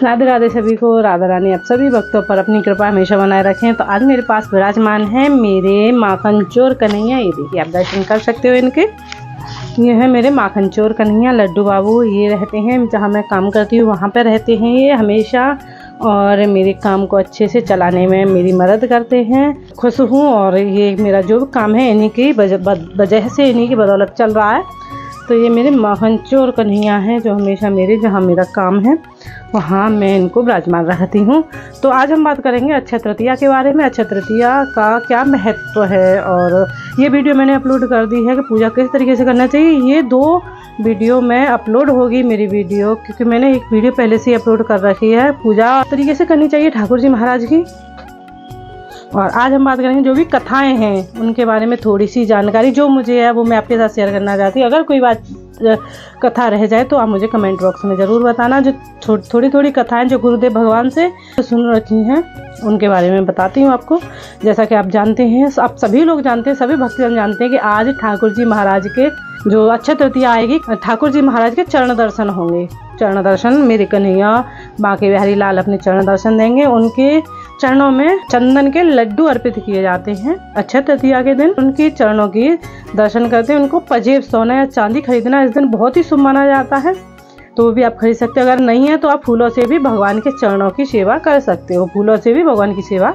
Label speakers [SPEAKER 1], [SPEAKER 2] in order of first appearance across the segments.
[SPEAKER 1] राधे राधे सभी को। राधा रानी आप सभी भक्तों पर अपनी कृपा हमेशा बनाए रखें। तो आज मेरे पास विराजमान है मेरे माखन चोर कन्हैया। ये देखिए, आप दर्शन कर सकते हो इनके। ये है मेरे माखन चोर कन्हैया लड्डू बाबू। ये रहते हैं जहाँ मैं काम करती हूँ, वहाँ पर रहते हैं ये हमेशा, और मेरे काम को अच्छे से चलाने में मेरी मदद करते हैं। खुश हूँ, और ये मेरा जो काम है इन्हीं की वजह से, इन्हीं की बदौलत चल रहा है। तो ये मेरे माखन चोर कन्हैया हैं, जो हमेशा जहाँ मेरा काम है वहाँ मैं इनको विराजमान रहती हूँ। तो आज हम बात करेंगे अक्षय तृतीया के बारे में। अक्षय तृतीया का क्या महत्व है, और ये वीडियो मैंने अपलोड कर दी है कि पूजा किस तरीके से करना चाहिए। ये 2 वीडियो में अपलोड होगी मेरी वीडियो, क्योंकि मैंने एक वीडियो पहले से अपलोड कर रखी है पूजा तरीके से करनी चाहिए ठाकुर जी महाराज की। और आज हम बात करेंगे जो भी कथाएं हैं उनके बारे में, थोड़ी सी जानकारी जो मुझे है वो मैं आपके साथ शेयर करना चाहती हूँ। अगर कोई बात कथा रह जाए तो आप मुझे कमेंट बॉक्स में ज़रूर बताना। जो थोड़ी कथाएं जो गुरुदेव भगवान से सुन रखी हैं उनके बारे में बताती हूँ आपको। जैसा कि आप जानते हैं, आप सभी लोग जानते हैं, सभी भक्तजन जानते हैं कि आज ठाकुर जी महाराज के जो अक्षय तृतीया आएगी, ठाकुर जी महाराज के चरण दर्शन होंगे। चरण दर्शन मेरे कन्हैया बांके बिहारी लाल अपने चरण दर्शन देंगे। उनके चरणों में चंदन के लड्डू अर्पित किए जाते हैं। अक्षय तृतीया के दिन उनके चरणों की दर्शन करते हैं। उनको पजेब सोना या चांदी खरीदना इस दिन बहुत ही शुभ माना जाता है, तो वो भी आप खरीद सकते हो। अगर नहीं है तो आप फूलों से भी भगवान के चरणों की सेवा कर सकते हो। फूलों से भी भगवान की सेवा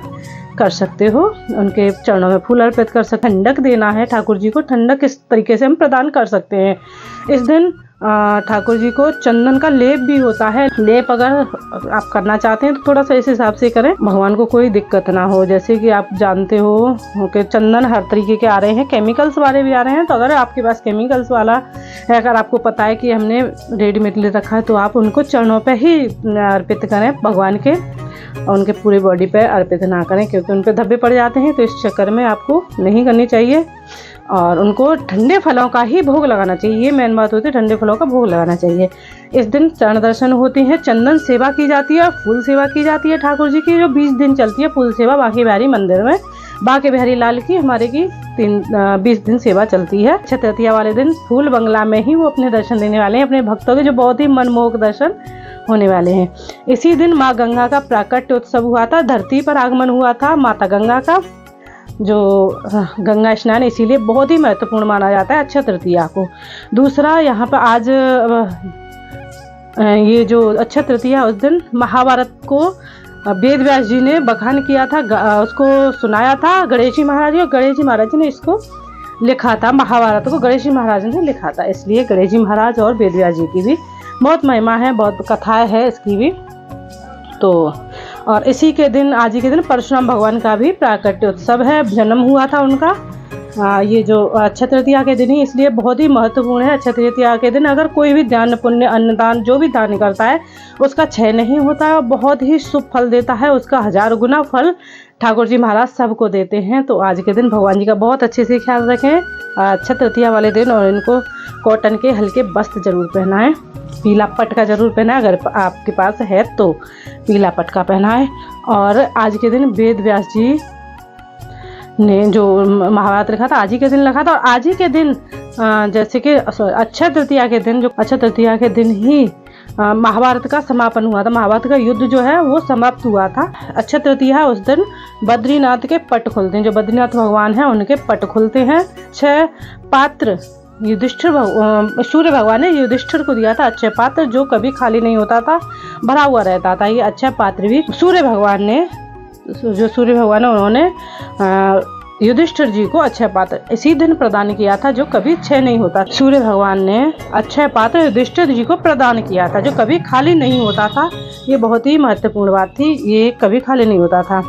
[SPEAKER 1] कर सकते हो, उनके चरणों में फूल अर्पित कर सकते। ठंडक देना है ठाकुर जी को, ठंडक किस तरीके से हम प्रदान कर सकते हैं। इस दिन ठाकुर जी को चंदन का लेप भी होता है। लेप अगर आप करना चाहते हैं तो थोड़ा सा इस हिसाब से करें, भगवान को कोई दिक्कत ना हो। जैसे कि आप जानते हो कि चंदन हर तरीके के आ रहे हैं, केमिकल्स वाले भी आ रहे हैं। तो अगर आपके पास केमिकल्स वाला है, अगर आपको पता है कि हमने रेडीमेड ले रखा है, तो आप उनको चरणों पे ही अर्पित करें भगवान के, और उनके पूरे बॉडी पे अर्पित ना करें, क्योंकि उन पे धब्बे पड़ जाते हैं। तो इस चक्कर में आपको नहीं करनी चाहिए, और उनको ठंडे फलों का ही भोग लगाना चाहिए। ये मेन बात होती है, ठंडे फलों का भोग लगाना चाहिए। इस दिन चरण दर्शन होते हैं, चंदन सेवा की जाती है, फूल सेवा की जाती है ठाकुर जी की, जो 20 दिन चलती है। फूल सेवा बांके बिहारी मंदिर में, बांके बिहारी लाल की हमारे की 20 दिन सेवा चलती है। अक्षय तृतीया वाले दिन फूल बंगला में ही वो अपने दर्शन देने वाले हैं अपने भक्तों के, जो बहुत ही मनमोहक दर्शन होने वाले हैं। इसी दिन माँ गंगा का प्राकट्य उत्सव हुआ था, धरती पर आगमन हुआ था माता गंगा का, जो गंगा स्नान इसीलिए बहुत ही महत्वपूर्ण माना जाता है अक्षय तृतीया को। दूसरा, यहाँ पर आज ये जो अक्षय तृतीया, उस दिन महाभारत को वेद व्यास जी ने बखान किया था, उसको सुनाया था गणेश जी महाराज जी, और गणेश जी महाराज जी ने इसको लिखा था। महाभारत को गणेश जी महाराज ने लिखा था, इसलिए गणेश जी महाराज और वेद व्यास जी की भी बहुत महिमा है, बहुत कथाएं है इसकी भी। तो और इसी के दिन, आज ही के दिन परशुराम भगवान का भी प्राकट्य उत्सव है, जन्म हुआ था उनका। ये जो अक्षय तृतीया के दिन ही इसलिए बहुत ही महत्वपूर्ण है। अक्षय तृतीया के दिन अगर कोई भी दान पुण्य अन्नदान जो भी दान करता है उसका क्षय नहीं होता है, और बहुत ही शुभ फल देता है। उसका 1000 गुना फल ठाकुर जी महाराज सबको देते हैं। तो आज के दिन भगवान जी का बहुत अच्छे से ख्याल रखें अक्षय तृतीया वाले दिन, और इनको कॉटन के हल्के वस्त्र जरूर पहनाएं, पीला पटका जरूर पहनाएं, अगर आपके पास है तो पीला पटका पहनाएं। और आज के दिन वेद व्यास जी ने जो महाभारत लिखा था आज ही के दिन लिखा था, और आज ही के दिन जैसे कि अक्षय तृतीया के दिन, जो अक्षय तृतीया के दिन ही महाभारत का समापन हुआ था। महाभारत का युद्ध जो है वो समाप्त हुआ था। अक्षय तृतीया उस दिन बद्रीनाथ के पट खुलते हैं, जो बद्रीनाथ भगवान हैं उनके पट खुलते हैं। 6 पात्र युधिष्ठिर सूर्य भगवान ने युधिष्ठिर को दिया था, अक्षय पात्र, जो कभी खाली नहीं होता था, भरा हुआ रहता था। ये अक्षय पात्र भी सूर्य भगवान ने उन्होंने युधिष्ठिर जी को अक्षय पात्र इसी दिन प्रदान किया था, जो कभी क्षय नहीं होता। सूर्य भगवान ने अक्षय पात्र युधिष्ठिर जी को प्रदान किया था, जो कभी खाली नहीं होता था। ये बहुत ही महत्वपूर्ण बात थी, ये कभी खाली नहीं होता था।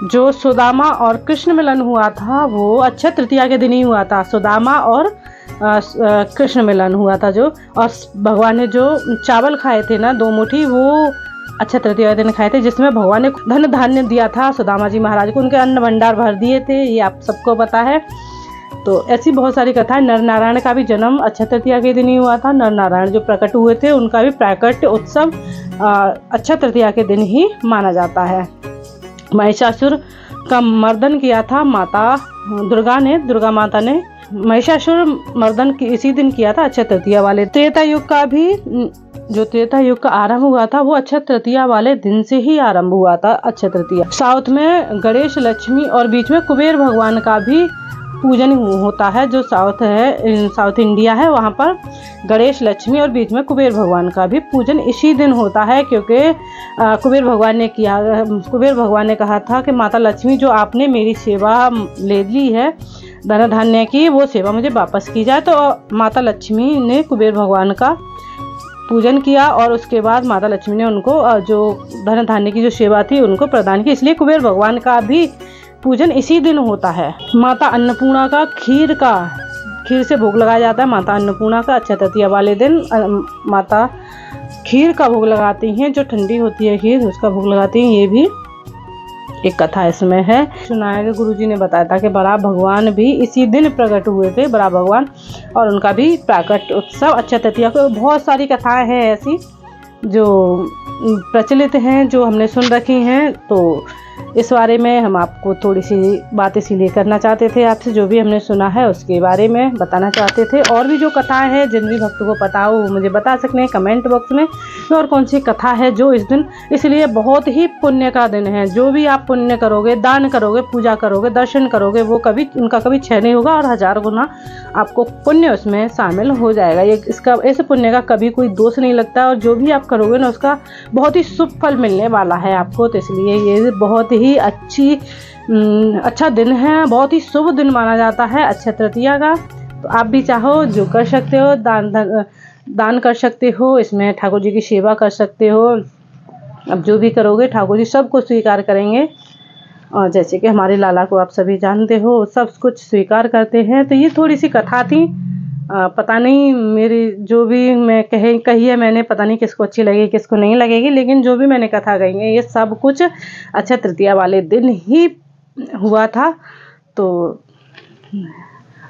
[SPEAKER 1] जो सुदामा और कृष्ण मिलन हुआ था वो अक्षय तृतीया के दिन ही हुआ था। सुदामा और कृष्ण मिलन हुआ था, जो और भगवान ने जो चावल खाए थे ना 2 मुट्ठी, वो अक्षय तृतीया के दिन खाए थे, जिसमें भगवान ने धन धान्य दिया था सुदामा जी महाराज को, उनके अन्न भंडार भर दिए थे, ये आप सबको पता है। तो ऐसी बहुत सारी कथाएं। नर नारायण का भी जन्म अक्षय तृतीया के दिन ही हुआ था। नर नारायण जो प्रकट हुए थे उनका भी प्राकट्य उत्सव अक्षय तृतीया के दिन ही माना जाता है। महिषासुर का मर्दन किया था माता दुर्गा माता ने महिषासुर मर्दन इसी दिन किया था, अक्षय तृतीया वाले। त्रेता युग का भी जो त्रेता युग का आरंभ हुआ था वो अक्षय तृतीया वाले दिन से ही आरंभ हुआ था। अक्षय तृतीया साउथ में गणेश, लक्ष्मी और बीच में कुबेर भगवान का भी पूजन होता है। जो साउथ है, साउथ इंडिया है, वहाँ पर गणेश, लक्ष्मी और बीच में कुबेर भगवान का भी पूजन इसी दिन होता है, क्योंकि कुबेर भगवान ने कहा था कि माता लक्ष्मी, जो आपने मेरी सेवा ले ली है धन धान्य की, वो सेवा मुझे वापस की जाए। तो माता लक्ष्मी ने कुबेर भगवान का पूजन किया और उसके बाद माता लक्ष्मी ने उनको जो धन धान्य की जो सेवा थी उनको प्रदान की, इसलिए कुबेर भगवान का भी पूजन इसी दिन होता है। माता अन्नपूर्णा का खीर से भोग लगाया जाता है। माता अन्नपूर्णा का अक्षय तृतीया वाले दिन माता खीर का भोग लगाती हैं, जो ठंडी होती है खीर उसका भोग लगाती हैं। ये भी एक कथा इसमें है। सुना है कि गुरुजी ने बताया था कि बड़ा भगवान भी इसी दिन प्रकट हुए थे, बड़ा भगवान, और उनका भी प्राकट उत्सव अक्षय तृतीया को। बहुत सारी कथाएं हैं ऐसी जो प्रचलित हैं, जो हमने सुन रखी हैं। तो इस बारे में हम आपको थोड़ी सी बात इसीलिए करना चाहते थे आपसे, जो भी हमने सुना है उसके बारे में बताना चाहते थे। और भी जो कथाएं हैं, जिन भी भक्तों को पता हो वो मुझे बता सकते हैं कमेंट बॉक्स में, और कौन सी कथा है जो इस दिन, इसलिए बहुत ही पुण्य का दिन है। जो भी आप पुण्य करोगे, दान करोगे, पूजा करोगे, दर्शन करोगे, वो कभी उनका कभी क्षय नहीं होगा और 1000 गुना आपको पुण्य उसमें शामिल हो जाएगा। ये इसका ऐसे पुण्य का कभी कोई दोष नहीं लगता, और जो भी आप करोगे ना उसका बहुत ही शुभ फल मिलने वाला है आपको। तो इसलिए ये बहुत ही अच्छा दिन है, बहुत ही शुभ दिन माना जाता है अक्षय तृतीया का। तो आप भी चाहो जो कर सकते हो, दान कर सकते हो, इसमें ठाकुर जी की सेवा कर सकते हो। अब जो भी करोगे ठाकुर जी सब कुछ स्वीकार करेंगे, और जैसे कि हमारे लाला को आप सभी जानते हो, सब कुछ स्वीकार करते हैं। तो ये थोड़ी सी कथा थी, पता नहीं मेरी जो भी मैं कही है मैंने, पता नहीं किसको अच्छी लगेगी किसको नहीं लगेगी, लेकिन जो भी मैंने कथा कही है ये सब कुछ अक्षय तृतीया वाले दिन ही हुआ था। तो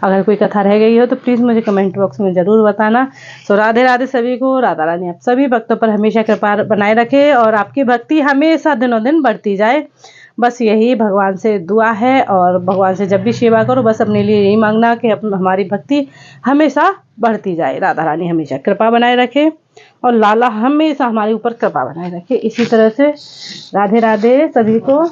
[SPEAKER 1] अगर कोई कथा रह गई हो तो प्लीज़ मुझे कमेंट बॉक्स में ज़रूर बताना। तो राधे राधे सभी को। राधा रानी आप सभी भक्तों पर हमेशा कृपा बनाए रखे और आपकी भक्ति हमेशा दिनों दिन बढ़ती जाए, बस यही भगवान से दुआ है। और भगवान से जब भी सेवा करो बस अपने लिए यही मांगना कि हमारी भक्ति हमेशा बढ़ती जाए, राधा रानी हमेशा कृपा बनाए रखे और लाला हमेशा हमारे ऊपर कृपा बनाए रखे। इसी तरह से राधे राधे सभी को।